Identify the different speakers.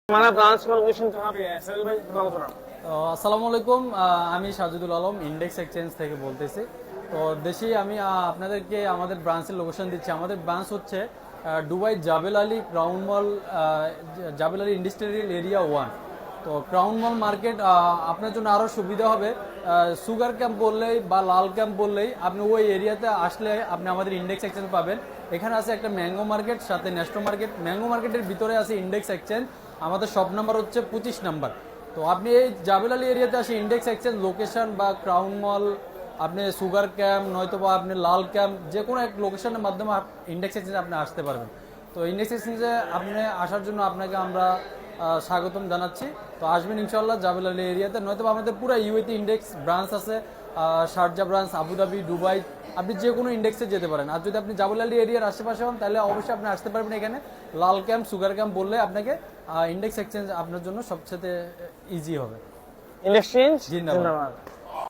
Speaker 1: हमारा ब्रांच का लोकेशन कहाँ पे है सर भाई बताओ थोड़ा।
Speaker 2: আসসালামু আলাইকুম। আমি সাজিদুল আলম ইন্ডেক্স এক্সচেঞ্জ থেকে বলতেছি। তো দেশেই আমি আপনাদেরকে আমাদের ব্রাঞ্চের লোকেশন দিচ্ছি। আমাদের ব্রাঞ্চ হচ্ছে দুবাই জাবেল আলী ক্রাউন মল, জাবেল আলী ইন্ডাস্ট্রিয়াল এরিয়া 1। তো ক্রাউন মল মার্কেট আপনার জন্য আরও সুবিধা হবে। সুগার ক্যাম্প বললেই বা লাল ক্যাম্প বললেই আপনি ওই এরিয়াতে আসলে আপনি আমাদের ইন্ডেক্স এক্সচেঞ্জ পাবেন। এখানে আছে একটা ম্যাঙ্গো মার্কেট, সাথে ন্যাস্টো মার্কেট। ম্যাঙ্গো মার্কেটের ভিতরে আছে ইন্ডেক্স এক্সচেঞ্জ। আমাদের শপ নাম্বার হচ্ছে 25 নাম্বার। তো আপনি এই জাবেল আলী এরিয়াতে আসে ইন্ডেক্স এক্সচেঞ্জ লোকেশন বা ক্রাউন মল, আপনি সুগার ক্যাম্প নয়তো বা আপনি লাল ক্যাম্প, যে কোনো এক লোকেশনের মাধ্যমে ইন্ডেক্স এক্সচেঞ্জে আপনি আসতে পারবেন। তো ইন্ডেক্স এক্সচেঞ্জে আপনি আসার জন্য আপনাকে আমরা স্বাগতম জানাচ্ছি। তো আসবেন ইনশাল্লাহ জাবেল আলী এরিয়াতে, নয়তো আমাদের পুরো ইউএতে ইন্ডেক্স ব্রাঞ্চ আছে, শারজা ব্রাঞ্চ, আবুধাবি, দুবাই। আপনি যে কোনো ইন্ডেক্সে যেতে পারেন। আর যদি আপনি জাবেল আলী এরিয়ার আশেপাশে হন তাহলে অবশ্যই আপনি আসতে পারবেন এখানে। লাল ক্যাম্প, সুগার ক্যাম্প বললে আপনাকে ইন্ডেক্স এক্সচেঞ্জ আপনার জন্য সবচেয়ে ইজি হবে।
Speaker 1: इंडस्ट्रीज
Speaker 2: जिंदाबाद।